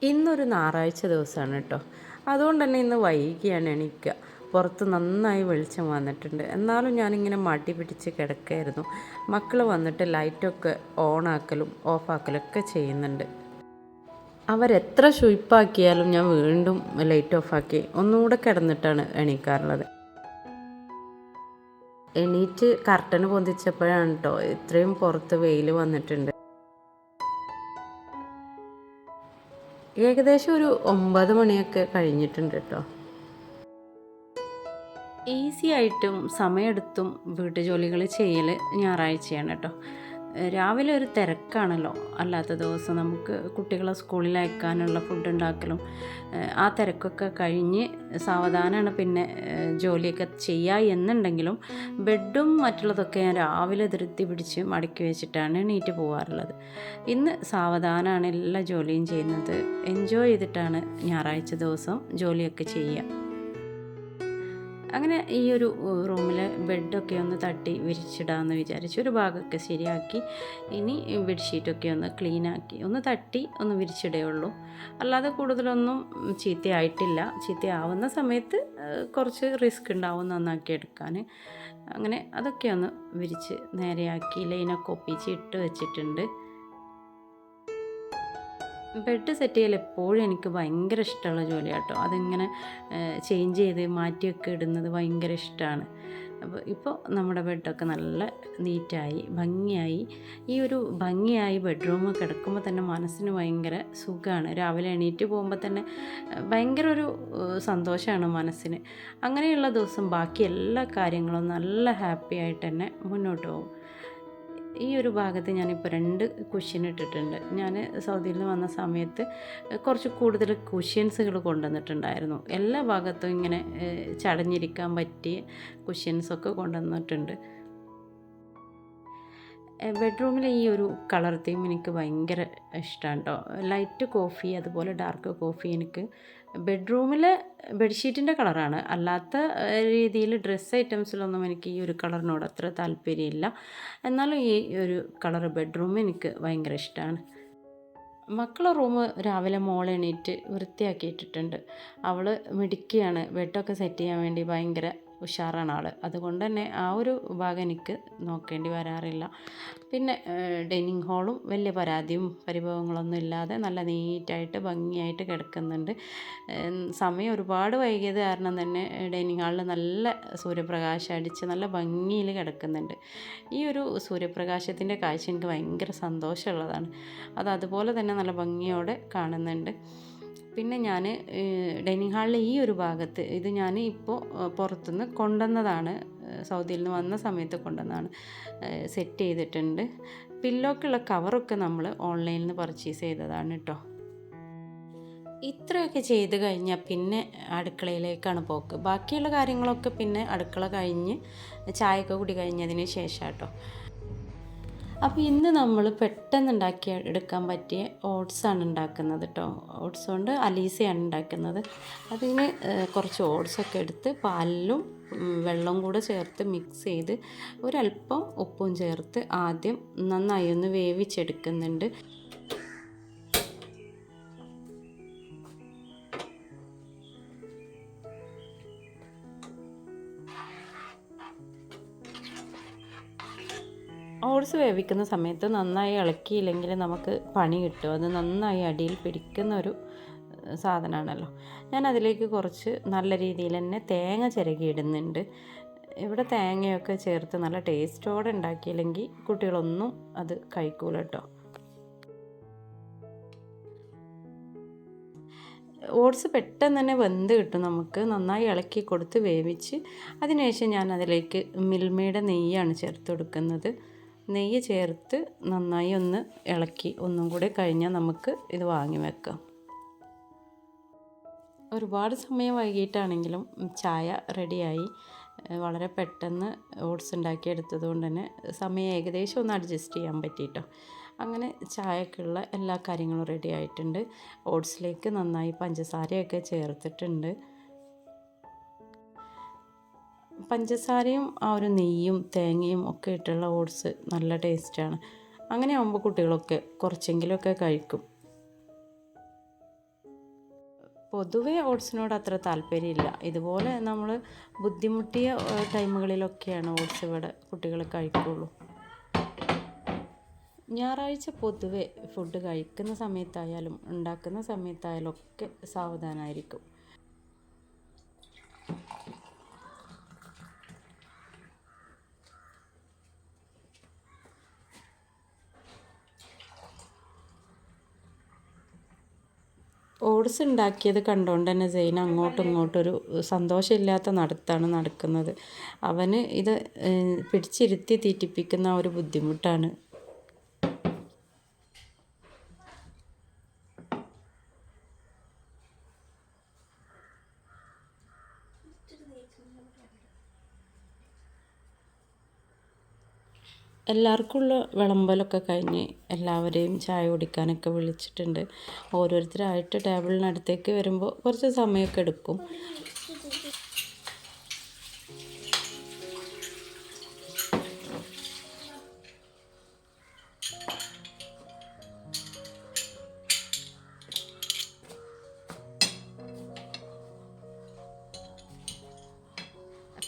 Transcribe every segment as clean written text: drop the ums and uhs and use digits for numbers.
ഇന്നൊരു ഞായറാഴ്ച ദിവസമാണ് കേട്ടോ. അതുകൊണ്ട് തന്നെ ഇന്ന് വൈകിയാണ് എണീക്കുക. പുറത്ത് നന്നായി വെളിച്ചം വന്നിട്ടുണ്ട്. എന്നാലും ഞാനിങ്ങനെ മടി പിടിച്ച് കിടക്കുകയായിരുന്നു. മക്കൾ വന്നിട്ട് ലൈറ്റൊക്കെ ഓണാക്കലും ഓഫാക്കലും ഒക്കെ ചെയ്യുന്നുണ്ട്. അവരെത്ര ഷുയിപ്പാക്കിയാലും ഞാൻ വീണ്ടും ലൈറ്റ് ഓഫാക്കി ഒന്നുകൂടെ കിടന്നിട്ടാണ് എണീക്കാറുള്ളത്. എണീറ്റ് കർട്ടന് പൊന്തിച്ചപ്പോഴാണ് കേട്ടോ ഇത്രയും പുറത്ത് വെയിൽ വന്നിട്ടുണ്ട്. ഏകദേശം ഒരു 9 മണിയൊക്കെ കഴിഞ്ഞിട്ടുണ്ട് കേട്ടോ. ഈസി ആയിട്ടും സമയമെടുത്തും വീട്ടുജോലികൾ ചെയ്യൽ ഞായറാഴ്ചയാണ് കേട്ടോ. രാവിലെ ഒരു തിരക്കാണല്ലോ. അല്ലാത്ത ദിവസം നമുക്ക് കുട്ടികളെ സ്കൂളിൽ അയക്കാനുള്ള ഫുഡ് ഉണ്ടാക്കലും ആ തിരക്കൊക്കെ കഴിഞ്ഞ് സാവധാനമാണ് പിന്നെ ജോലിയൊക്കെ ചെയ്യുക എന്നുണ്ടെങ്കിലും ബെഡും മറ്റുള്ളതൊക്കെ ഞാൻ രാവിലെ ധൃതി പിടിച്ച് മടക്കി വെച്ചിട്ടാണ് എണീറ്റ് പോകാറുള്ളത്. ഇന്ന് സാവധാനമാണ് എല്ലാ ജോലിയും ചെയ്യുന്നത്. എൻജോയ് ചെയ്തിട്ടാണ് ഞായറാഴ്ച ദിവസം ജോലിയൊക്കെ ചെയ്യുക. അങ്ങനെ ഈ ഒരു റൂമിൽ ബെഡൊക്കെ ഒന്ന് തട്ടി വിരിച്ചിടാമെന്ന് വിചാരിച്ചു. ഒരു ഭാഗമൊക്കെ ശരിയാക്കി ഇനി ബെഡ്ഷീറ്റൊക്കെ ഒന്ന് ക്ലീനാക്കി ഒന്ന് തട്ടി ഒന്ന് വിരിച്ചിടേ. അല്ലാതെ കൂടുതലൊന്നും ചീത്തയായിട്ടില്ല. ചീത്തയാവുന്ന സമയത്ത് കുറച്ച് റിസ്ക് ഉണ്ടാവും നന്നാക്കി എടുക്കാൻ. അങ്ങനെ അതൊക്കെ ഒന്ന് വിരിച്ച് നേരെയാക്കി ലൈനൊക്കെ ഒപ്പിച്ച് ഇട്ട് വെച്ചിട്ടുണ്ട്. ബെഡ് സെറ്റ് ചെയ്യൽ എപ്പോഴും എനിക്ക് ഭയങ്കര ഇഷ്ടമുള്ള ജോലിയാണ് കേട്ടോ. അതിങ്ങനെ ചേഞ്ച് ചെയ്ത് മാറ്റിയൊക്കെ ഇടുന്നത് ഭയങ്കര ഇഷ്ടമാണ്. ഇപ്പോൾ നമ്മുടെ ബെഡൊക്കെ നല്ല നീറ്റായി ഭംഗിയായി. ഈ ഒരു ഭംഗിയായി ബെഡ്റൂം കിടക്കുമ്പോൾ തന്നെ മനസ്സിന് ഭയങ്കര സുഖമാണ്. രാവിലെ എണീറ്റ് പോകുമ്പോൾ തന്നെ ഭയങ്കര ഒരു സന്തോഷമാണ് മനസ്സിന്. അങ്ങനെയുള്ള ദിവസം ബാക്കി എല്ലാ കാര്യങ്ങളും നല്ല ഹാപ്പി ആയിട്ട് തന്നെ മുന്നോട്ട് പോകും. ഈ ഒരു ഭാഗത്ത് ഞാനിപ്പോൾ 2 കുഷ്യൻ ഇട്ടിട്ടുണ്ട്. ഞാൻ സൗദിയിൽ നിന്ന് വന്ന സമയത്ത് കുറച്ച് കൂടുതൽ കുഷ്യൻസുകൾ കൊണ്ടുവന്നിട്ടുണ്ടായിരുന്നു. എല്ലാ ഭാഗത്തും ഇങ്ങനെ ചടഞ്ഞിരിക്കാൻ പറ്റിയ കുഷ്യൻസൊക്കെ കൊണ്ടുവന്നിട്ടുണ്ട്. ബെഡ്റൂമിലെ ഈ ഒരു കളർ തീം എനിക്ക് ഭയങ്കര ഇഷ്ടമാണ് കേട്ടോ. ലൈറ്റ് കോഫി അതുപോലെ ഡാർക്ക് കോഫി. എനിക്ക് ബെഡ്റൂമിലെ ബെഡ്ഷീറ്റിൻ്റെ കളറാണ്. അല്ലാത്ത രീതിയിൽ ഡ്രസ്സ് ഐറ്റംസിലൊന്നും എനിക്ക് ഈ ഒരു കളറിനോട് അത്ര താല്പര്യമില്ല. എന്നാലും ഈ ഒരു കളർ ബെഡ്റൂം എനിക്ക് ഭയങ്കര ഇഷ്ടമാണ്. മക്കളെ റൂം രാവിലെ മോൾ എണീറ്റ് വൃത്തിയാക്കിയിട്ടിട്ടുണ്ട്. അവൾ മിടുക്കിയാണ്. ബെഡൊക്കെ സെറ്റ് ചെയ്യാൻ വേണ്ടി ഭയങ്കര ഉഷാറാണ് ആൾ. അതുകൊണ്ട് തന്നെ ആ ഒരു ഭാഗം എനിക്ക് നോക്കേണ്ടി വരാറില്ല. പിന്നെ ഡൈനിങ് ഹാളും വലിയ പരാതിയും പരിഭവങ്ങളൊന്നും ഇല്ലാതെ നല്ല നീറ്റായിട്ട് ഭംഗിയായിട്ട് കിടക്കുന്നുണ്ട്. സമയം ഒരുപാട് വൈകിയത് കാരണം തന്നെ ഡൈനിങ് ഹാളിൽ നല്ല സൂര്യപ്രകാശം അടിച്ച് നല്ല ഭംഗിയിൽ കിടക്കുന്നുണ്ട്. ഈ ഒരു സൂര്യപ്രകാശത്തിൻ്റെ കാഴ്ച എനിക്ക് ഭയങ്കര സന്തോഷമുള്ളതാണ്. അതുപോലെ തന്നെ നല്ല ഭംഗിയോടെ കാണുന്നുണ്ട്. പിന്നെ ഞാൻ ഡൈനിങ് ഹാളിലെ ഈ ഒരു ഭാഗത്ത് ഇത് ഞാൻ ഇപ്പോൾ പുറത്തുനിന്ന് കൊണ്ടുവന്നതാണ്. സൗദിയിൽ നിന്ന് വന്ന സമയത്ത് കൊണ്ടുവന്നതാണ്. സെറ്റ് ചെയ്തിട്ടുണ്ട്. പില്ലോക്കുള്ള കവറൊക്കെ നമ്മൾ ഓൺലൈനിൽ നിന്ന് പർച്ചേസ് ചെയ്തതാണ് കേട്ടോ. ഇത്രയൊക്കെ ചെയ്ത് കഴിഞ്ഞാൽ പിന്നെ അടുക്കളയിലേക്കാണ് പോക്ക്. ബാക്കിയുള്ള കാര്യങ്ങളൊക്കെ പിന്നെ അടുക്കള കഴിഞ്ഞ് ചായയൊക്കെ കുടി കഴിഞ്ഞതിന് ശേഷം കേട്ടോ. അപ്പോൾ ഇന്ന് നമ്മൾ പെട്ടെന്ന് ഉണ്ടാക്കി എടുക്കാൻ പറ്റിയ ഓട്സാണ് ഉണ്ടാക്കുന്നത് കേട്ടോ. ഓട്സ് കൊണ്ട് അലീസയാണ് ഉണ്ടാക്കുന്നത്. അതിന് കുറച്ച് ഓട്സൊക്കെ എടുത്ത് പാലിലും വെള്ളം കൂടെ ചേർത്ത് മിക്സ് ചെയ്ത് ഒരല്പം ഉപ്പും ചേർത്ത് ആദ്യം നന്നായി ഒന്ന് വേവിച്ചെടുക്കുന്നുണ്ട്. ഓട്സ് വേവിക്കുന്ന സമയത്ത് നന്നായി ഇളക്കിയില്ലെങ്കിൽ നമുക്ക് പണി കിട്ടും. അത് നന്നായി അടിയിൽ പിടിക്കുന്ന ഒരു സാധനമാണല്ലോ. ഞാൻ അതിലേക്ക് കുറച്ച് നല്ല രീതിയിൽ തന്നെ തേങ്ങ ചിരകി ഇടുന്നുണ്ട്. ഇവിടെ തേങ്ങയൊക്കെ ചേർത്ത് നല്ല ടേസ്റ്റോടെ ഉണ്ടാക്കിയില്ലെങ്കിൽ കുട്ടികളൊന്നും അത് കഴിക്കൂല കേട്ടോ. ഓട്സ് പെട്ടെന്ന് തന്നെ വെന്ത് കിട്ടും. നമുക്ക് നന്നായി ഇളക്കി കൊടുത്ത് വേവിച്ച് അതിനുശേഷം ഞാൻ അതിലേക്ക് മിൽമയുടെ നെയ്യാണ് ചേർത്ത് കൊടുക്കുന്നത്. നെയ്യ് ചേർത്ത് നന്നായി ഒന്ന് ഇളക്കി ഒന്നും കൂടെ കഴിഞ്ഞാൽ നമുക്ക് ഇത് വാങ്ങി വെക്കാം. ഒരുപാട് സമയം വൈകിട്ടാണെങ്കിലും ചായ റെഡിയായി. വളരെ പെട്ടെന്ന് ഓട്സ് ഉണ്ടാക്കിയെടുത്തത് കൊണ്ട് തന്നെ സമയം ഏകദേശം ഒന്ന് അഡ്ജസ്റ്റ് ചെയ്യാൻ പറ്റിയിട്ടോ. അങ്ങനെ ചായക്കുള്ള എല്ലാ കാര്യങ്ങളും റെഡി ആയിട്ടുണ്ട്. ഓട്സിലേക്ക് നന്നായി പഞ്ചസാരയൊക്കെ ചേർത്തിട്ടുണ്ട്. പഞ്ചസാരയും ആ ഒരു നെയ്യും തേങ്ങയും ഒക്കെ ഇട്ടുള്ള ഓട്സ് നല്ല ടേസ്റ്റാണ്. അങ്ങനെ ആകുമ്പോൾ കുട്ടികളൊക്കെ കുറച്ചെങ്കിലുമൊക്കെ കഴിക്കും. പൊതുവേ ഓട്സിനോട് അത്ര താല്പര്യമില്ല. ഇതുപോലെ നമ്മൾ ബുദ്ധിമുട്ടിയ ടൈമുകളിലൊക്കെയാണ് ഓട്സ് ഇവിടെ കുട്ടികൾ കഴിക്കുള്ളൂ. ഞായറാഴ്ച പൊതുവെ ഫുഡ് കഴിക്കുന്ന സമയത്തായാലും ഉണ്ടാക്കുന്ന സമയത്തായാലും ഒക്കെ സാവധാനമായിരിക്കും. ഓട്സ് ഉണ്ടാക്കിയത് കണ്ടുകൊണ്ട് തന്നെ സെയിൻ അങ്ങോട്ടും ഇങ്ങോട്ടും ഒരു സന്തോഷമില്ലാത്ത നടത്താണ് നടക്കുന്നത്. അവന് ഇത് പിടിച്ചിരുത്തി തീറ്റിപ്പിക്കുന്ന ഒരു ബുദ്ധിമുട്ടാണ്. എല്ലാവർക്കുമുള്ള വിളമ്പലൊക്കെ കഴിഞ്ഞ് എല്ലാവരെയും ചായ കുടിക്കാനൊക്കെ വിളിച്ചിട്ടുണ്ട്. ഓരോരുത്തരായിട്ട് ടേബിളിനടുത്തേക്ക് വരുമ്പോൾ കുറച്ച് സമയമൊക്കെ എടുക്കും.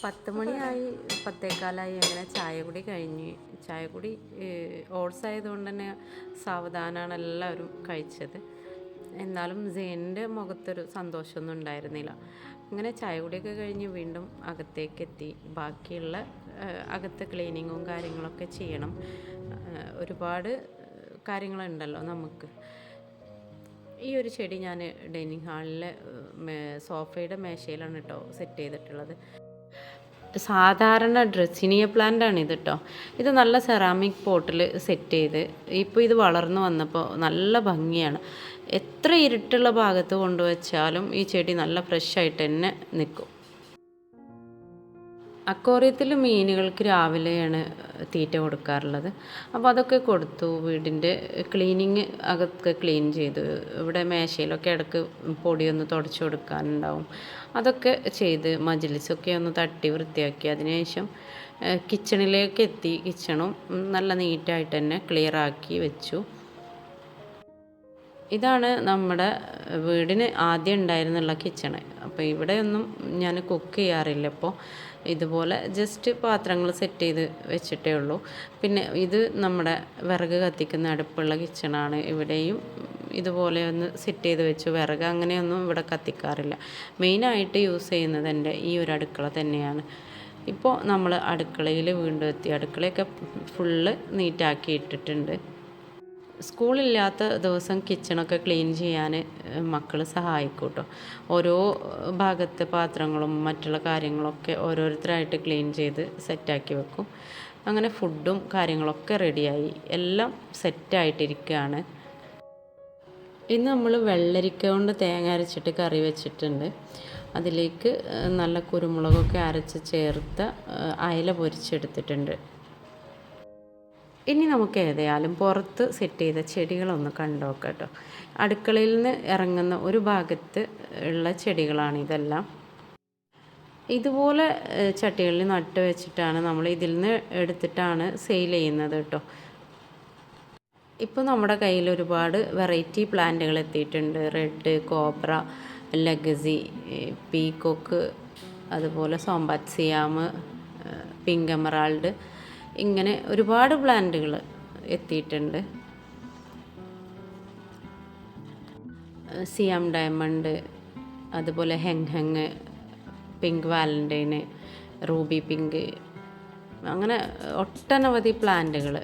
പത്തുമണിയായി, 10:15 അങ്ങനെ ചായ കുടി കഴിഞ്ഞ്. ചായ കുടി ഓട്സ് ആയതുകൊണ്ട് തന്നെ സാവധാനമാണ് എല്ലാവരും കഴിച്ചത്. എന്നാലും സെയിനിൻ്റെ മുഖത്തൊരു സന്തോഷമൊന്നും ഉണ്ടായിരുന്നില്ല. അങ്ങനെ ചായ കുടിയൊക്കെ കഴിഞ്ഞ് വീണ്ടും അകത്തേക്ക് എത്തി. ബാക്കിയുള്ള അകത്തെ ക്ലീനിങ്ങും കാര്യങ്ങളൊക്കെ ചെയ്യണം. ഒരുപാട് കാര്യങ്ങളുണ്ടല്ലോ നമുക്ക്. ഈ ഒരു ചെടി ഞാൻ ഡൈനിങ് ഹാളിലെ സോഫയുടെ മേശയിലാണ് കേട്ടോ സെറ്റ് ചെയ്തിട്ടുള്ളത്. സാധാരണ ഡ്രസിനിയ പ്ലാന്റ് ആണ് ഇത് കേട്ടോ. ഇത് നല്ല സെറാമിക് പോട്ടിൽ സെറ്റ് ചെയ്ത് ഇപ്പോൾ ഇത് വളർന്നു വന്നപ്പോൾ നല്ല ഭംഗിയാണ്. എത്ര ഇരുട്ടുള്ള ഭാഗത്ത് കൊണ്ടുവച്ചാലും ഈ ചെടി നല്ല ഫ്രഷായിട്ട് തന്നെ നിൽക്കും. അക്വേറിയത്തിൽ മീനുകൾക്ക് രാവിലെയാണ് തീറ്റ കൊടുക്കാറുള്ളത്. അപ്പോൾ അതൊക്കെ കൊടുത്തു. വീടിൻ്റെ ക്ലീനിങ് അകത്ത് ക്ലീൻ ചെയ്തു. ഇവിടെ മേശയിലൊക്കെ ഇടയ്ക്ക് പൊടിയൊന്ന് തുടച്ചു കൊടുക്കാനുണ്ടാവും. അതൊക്കെ ചെയ്ത് മജ്ലിസൊക്കെ ഒന്ന് തട്ടി വൃത്തിയാക്കി. അതിനുശേഷം കിച്ചണിലേക്ക് എത്തി. കിച്ചണും നല്ല നീറ്റായിട്ട് തന്നെ ക്ലിയർ ആക്കി വെച്ചു. ഇതാണ് നമ്മുടെ വീടിന് ആദ്യം ഉണ്ടായിരുന്നുള്ള കിച്ചണ്. അപ്പോൾ ഇവിടെയൊന്നും ഞാൻ കുക്ക് ചെയ്യാറില്ല. ഇപ്പോൾ ഇതുപോലെ ജസ്റ്റ് പാത്രങ്ങൾ സെറ്റ് ചെയ്ത് വെച്ചിട്ടേ ഉള്ളൂ. പിന്നെ ഇത് നമ്മുടെ വിറക് കത്തിക്കുന്ന അടുപ്പുള്ള കിച്ചണാണ്. ഇവിടെയും ഇതുപോലെ ഒന്ന് സെറ്റ് ചെയ്ത് വെച്ചു. വിറക് അങ്ങനെയൊന്നും ഇവിടെ കത്തിക്കാറില്ല. മെയിനായിട്ട് യൂസ് ചെയ്യുന്നത് എൻ്റെ ഈ ഒരു അടുക്കള തന്നെയാണ്. ഇപ്പോൾ നമ്മൾ അടുക്കളയിൽ വീണ്ടും എത്തി. അടുക്കളയൊക്കെ ഫുള്ള് നീറ്റാക്കി ഇട്ടിട്ടുണ്ട്. സ്കൂളില്ലാത്ത ദിവസം കിച്ചണൊക്കെ ക്ലീൻ ചെയ്യാൻ മക്കൾ സഹായിക്കും കേട്ടോ. ഓരോ ഭാഗത്തെ പാത്രങ്ങളും മറ്റുള്ള കാര്യങ്ങളൊക്കെ ഓരോരുത്തരായിട്ട് ക്ലീൻ ചെയ്ത് സെറ്റാക്കി വെക്കും. അങ്ങനെ ഫുഡും കാര്യങ്ങളൊക്കെ റെഡിയായി, എല്ലാം സെറ്റായിട്ടിരിക്കുകയാണ്. ഇന്ന് നമ്മൾ വെള്ളരിക്ക കൊണ്ട് തേങ്ങ അരച്ചിട്ട് കറി വെച്ചിട്ടുണ്ട്. അതിലേക്ക് നല്ല കുരുമുളകൊക്കെ അരച്ച് ചേർത്ത അയല പൊരിച്ചെടുത്തിട്ടുണ്ട്. ഇനി നമുക്ക് ഏതായാലും പുറത്ത് സെറ്റ് ചെയ്ത ചെടികളൊന്ന് കണ്ടുനോക്കാം കേട്ടോ. അടുക്കളയിൽ നിന്ന് ഇറങ്ങുന്ന ഒരു ഭാഗത്ത് ഉള്ള ചെടികളാണ് ഇതെല്ലാം. ഇതുപോലെ ചട്ടികളിൽ നട്ട് വെച്ചിട്ടാണ് നമ്മൾ ഇതിൽ നിന്ന് എടുത്തിട്ടാണ് സെയിൽ ചെയ്യുന്നത് കേട്ടോ. ഇപ്പോൾ നമ്മുടെ കയ്യിൽ ഒരുപാട് വെറൈറ്റി പ്ലാന്റുകൾ എത്തിയിട്ടുണ്ട്. റെഡ്, കോബ്ര, ലെഗസി, പീകോക്ക്, അതുപോലെ സോംബാറ്റ് സിയാം, പിങ്ക് എമറാൾഡ്, ഇങ്ങനെ ഒരുപാട് പ്ലാന്റുകൾ എത്തിയിട്ടുണ്ട്. സിയാം ഡയമണ്ട്, അതുപോലെ Heng, pink Valentine, Ruby pink, അങ്ങനെ ഒട്ടനവധി പ്ലാന്റുകൾ.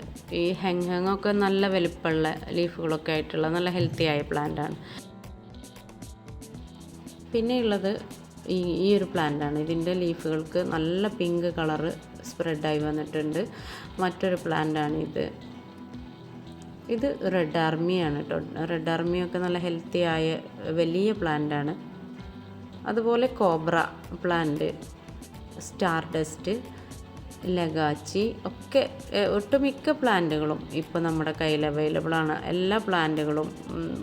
ഈ ഹെങ്ങൊക്കെ നല്ല വലിപ്പമുള്ള ലീഫുകളൊക്കെ ആയിട്ടുള്ള നല്ല ഹെൽത്തി ആയ പ്ലാന്റാണ്. പിന്നെയുള്ളത് ഈ ഒരു പ്ലാന്റാണ്. ഇതിൻ്റെ ലീഫുകൾക്ക് നല്ല പിങ്ക് കളറ് സ്പ്രെഡായി വന്നിട്ടുണ്ട്. മറ്റൊരു പ്ലാന്റാണ് ഇത് റെഡ് ആർമിയാണ് കേട്ടോ. റെഡ് ആർമിയൊക്കെ നല്ല ഹെൽത്തി ആയ വലിയ പ്ലാന്റാണ്. അതുപോലെ കോബ്ര പ്ലാന്റ്, സ്റ്റാർ ഡസ്റ്റ്, ലഗാച്ചി ഒക്കെ ഒട്ടുമിക്ക പ്ലാന്റുകളും ഇപ്പോൾ നമ്മുടെ കയ്യിൽ അവൈലബിളാണ്. എല്ലാ പ്ലാന്റുകളും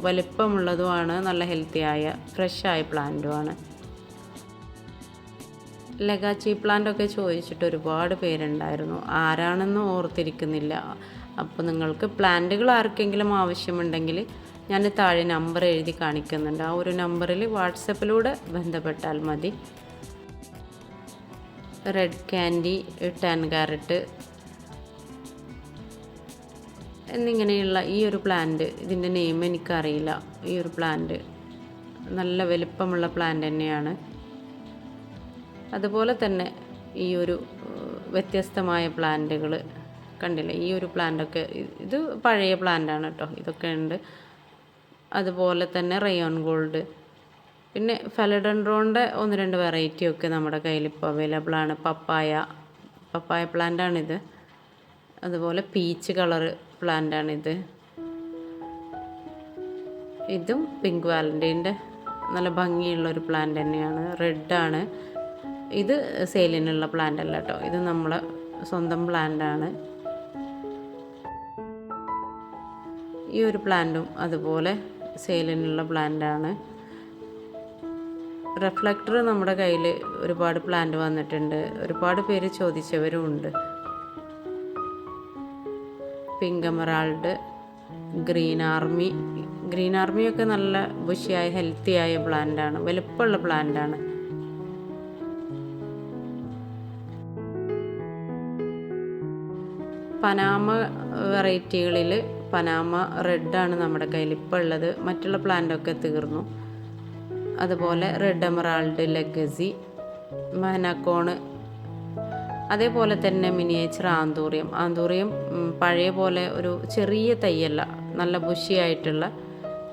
വലിപ്പമുള്ളതുമാണ്, നല്ല ഹെൽത്തി ആയ ഫ്രഷായ പ്ലാന്റുമാണ്. ലഗാച്ചി പ്ലാന്റൊക്കെ ചോദിച്ചിട്ട് ഒരുപാട് പേരുണ്ടായിരുന്നു. ആരാണെന്ന് ഓർത്തിരിക്കുന്നില്ല. അപ്പോൾ നിങ്ങൾക്ക് പ്ലാന്റുകൾ ആർക്കെങ്കിലും ആവശ്യമുണ്ടെങ്കിൽ ഞാൻ താഴെ നമ്പർ എഴുതി കാണിക്കുന്നുണ്ട്. ആ ഒരു നമ്പറിൽ വാട്സപ്പിലൂടെ ബന്ധപ്പെട്ടാൽ മതി. റെഡ് ക്യാൻഡി, 10 കാരറ്റ് എന്നിങ്ങനെയുള്ള ഈ ഒരു പ്ലാന്റ്, ഇതിൻ്റെ നെയിം എനിക്കറിയില്ല. ഈ ഒരു പ്ലാന്റ് നല്ല വലിപ്പമുള്ള പ്ലാന്റ് തന്നെയാണ്. അതുപോലെ തന്നെ ഈ ഒരു വ്യത്യസ്തമായ പ്ലാന്റുകൾ കണ്ടില്ലേ. ഈ ഒരു പ്ലാന്റൊക്കെ ഇത് പഴയ പ്ലാന്റാണ് കേട്ടോ. ഇതൊക്കെ ഉണ്ട്. അതുപോലെ തന്നെ റയോൺ ഗോൾഡ്, പിന്നെ ഫെലഡൻഡ്രോണിൻ്റെ 1-2 വെറൈറ്റിയൊക്കെ നമ്മുടെ കയ്യിൽ ഇപ്പോൾ അവൈലബിൾ ആണ്. പപ്പായ പ്ലാന്റാണിത്. അതുപോലെ പീച്ച് കളറ് പ്ലാന്റാണിത്. ഇതും പിങ്ക് വാലൻറ്റൈൻ്റെ നല്ല ഭംഗിയുള്ളൊരു പ്ലാന്റ് തന്നെയാണ്. റെഡാണ്. ഇത് സെയിലിനുള്ള പ്ലാന്റ് അല്ല കേട്ടോ. ഇത് നമ്മളെ സ്വന്തം പ്ലാന്റാണ്. ഈ ഒരു പ്ലാന്റും അതുപോലെ സെയിലിനുള്ള പ്ലാന്റാണ്. റിഫ്ലക്ടർ നമ്മുടെ കയ്യിൽ ഒരുപാട് പ്ലാന്റ് വന്നിട്ടുണ്ട്. ഒരുപാട് പേര് ചോദിച്ചവരും ഉണ്ട്. പിങ്ക് എമറാൾഡ്, ഗ്രീൻ ആർമിയൊക്കെ നല്ല ബുഷിയായ ഹെൽത്തിയായ പ്ലാന്റാണ്. വലുപ്പമുള്ള പ്ലാന്റാണ്. പനാമ വെറൈറ്റികളിൽ പനാമ റെഡാണ് നമ്മുടെ കയ്യിൽ ഇപ്പോൾ ഉള്ളത്. മറ്റുള്ള പ്ലാന്റൊക്കെ തീർന്നു. അതുപോലെ റെഡ് എമറാൾഡ്, ലെഗസി, മഹനാക്കോണ്, അതേപോലെ തന്നെ മിനിയേച്ചർ ആന്തൂറിയം പഴയ പോലെ ഒരു ചെറിയ തൈയല്ല, നല്ല ബുഷിയായിട്ടുള്ള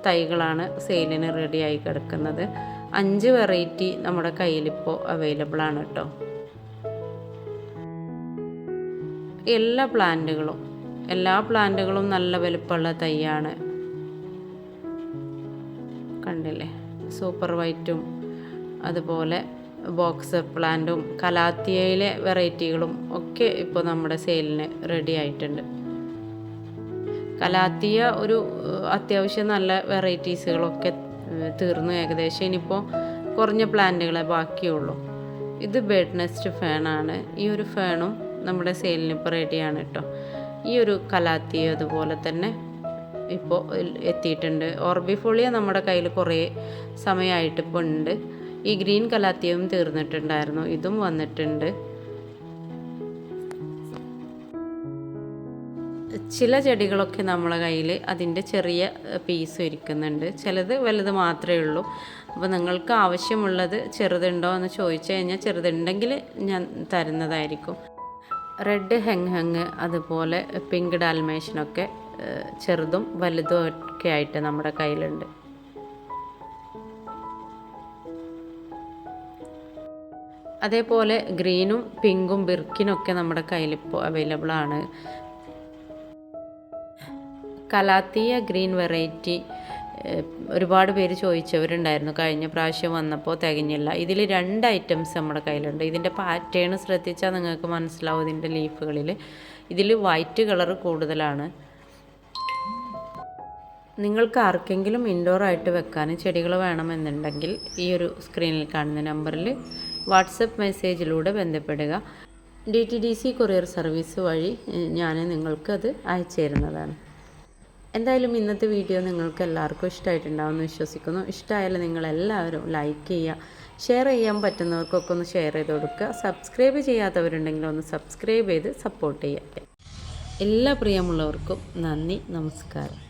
തൈകളാണ് സെയിലിന് റെഡിയായി കിടക്കുന്നത്. 5 വെറൈറ്റി നമ്മുടെ കയ്യിലിപ്പോൾ അവൈലബിൾ ആണ് കേട്ടോ. എല്ലാ പ്ലാന്റുകളും നല്ല വലുപ്പമുള്ള തൈയാണ്. കണ്ടില്ലേ. സൂപ്പർ വൈറ്റും അതുപോലെ ബോക്സ് പ്ലാന്റും കലാത്തിയയിലെ വെറൈറ്റികളും ഒക്കെ ഇപ്പോൾ നമ്മുടെ സെയിലിന് റെഡി ആയിട്ടുണ്ട്. കലാത്തിയ ഒരു അത്യാവശ്യം നല്ല വെറൈറ്റീസുകളൊക്കെ തീർന്നു ഏകദേശം. ഇനിയിപ്പോൾ കുറഞ്ഞ പ്ലാന്റുകളെ ബാക്കിയുള്ളൂ. ഇത് ബേർഡ് നെസ്റ്റ് ഫേണാണ്. ഈ ഒരു ഫേണും നമ്മുടെ സെയിലിന് ഇപ്പോൾ റെഡിയാണ് കേട്ടോ. ഈ ഒരു കലാത്തിയ അതുപോലെ തന്നെ ഇപ്പോൾ എത്തിയിട്ടുണ്ട്. ഓർബിഫോളിയ നമ്മുടെ കയ്യിൽ കുറേ സമയമായിട്ട് ഇപ്പോൾ ഉണ്ട്. ഈ ഗ്രീൻ കലാത്തിയവും തീർന്നിട്ടുണ്ടായിരുന്നു. ഇതും വന്നിട്ടുണ്ട്. ചില ചെടികളൊക്കെ നമ്മളെ കയ്യിൽ അതിൻ്റെ ചെറിയ പീസ് ഇരിക്കുന്നുണ്ട്. ചിലത് വലുത് മാത്രമേ ഉള്ളൂ. അപ്പോൾ നിങ്ങൾക്ക് ആവശ്യമുള്ളത് ചെറുതുണ്ടോ എന്ന് ചോദിച്ചു കഴിഞ്ഞാൽ ചെറുതുണ്ടെങ്കിൽ ഞാൻ തരുന്നതായിരിക്കും. റെഡ് ഹെങ് അതുപോലെ പിങ്ക് ഡാൽമേഷനൊക്കെ ചെറുതും വലുതും ഒക്കെ ആയിട്ട് നമ്മുടെ കയ്യിലുണ്ട്. അതേപോലെ ഗ്രീനും പിങ്കും ബിർക്കിനൊക്കെ നമ്മുടെ കയ്യിലിപ്പോൾ അവൈലബിൾ ആണ്. കലാത്തിയ ഗ്രീൻ വെറൈറ്റി ഒരുപാട് പേര് ചോദിച്ചവരുണ്ടായിരുന്നു. കഴിഞ്ഞ പ്രാവശ്യം വന്നപ്പോൾ തികഞ്ഞില്ല. ഇതിൽ 2 ഐറ്റംസ് നമ്മുടെ കയ്യിലുണ്ട്. ഇതിൻ്റെ പാറ്റേൺ ശ്രദ്ധിച്ചാൽ നിങ്ങൾക്ക് മനസ്സിലാവും. ഇതിൻ്റെ ലീഫുകളിൽ ഇതിൽ വൈറ്റ് കളർ കൂടുതലാണ്. നിങ്ങൾക്ക് ആർക്കെങ്കിലും ഇൻഡോറായിട്ട് വെക്കാൻ ചെടികൾ വേണമെന്നുണ്ടെങ്കിൽ ഈ ഒരു സ്ക്രീനിൽ കാണുന്ന നമ്പറിൽ വാട്സപ്പ് മെസ്സേജിലൂടെ ബന്ധപ്പെടുക. DTDC കൊറിയർ സർവീസ് വഴി ഞാൻ നിങ്ങൾക്കത് അയച്ചു തരുന്നതാണ്. എന്തായാലും ഇന്നത്തെ വീഡിയോ നിങ്ങൾക്ക് എല്ലാവർക്കും ഇഷ്ടമായിട്ടുണ്ടാവുമെന്ന് വിശ്വസിക്കുന്നു. ഇഷ്ടമായാലും നിങ്ങളെല്ലാവരും ലൈക്ക് ചെയ്യുക, ഷെയർ ചെയ്യാൻ പറ്റുന്നവർക്കൊക്കെ ഒന്ന് ഷെയർ ചെയ്ത് കൊടുക്കുക. സബ്സ്ക്രൈബ് ചെയ്യാത്തവരുണ്ടെങ്കിൽ ഒന്ന് സബ്സ്ക്രൈബ് ചെയ്ത് സപ്പോർട്ട് ചെയ്യുക. എല്ലാ പ്രിയമുള്ളവർക്കും നന്ദി, നമസ്കാരം.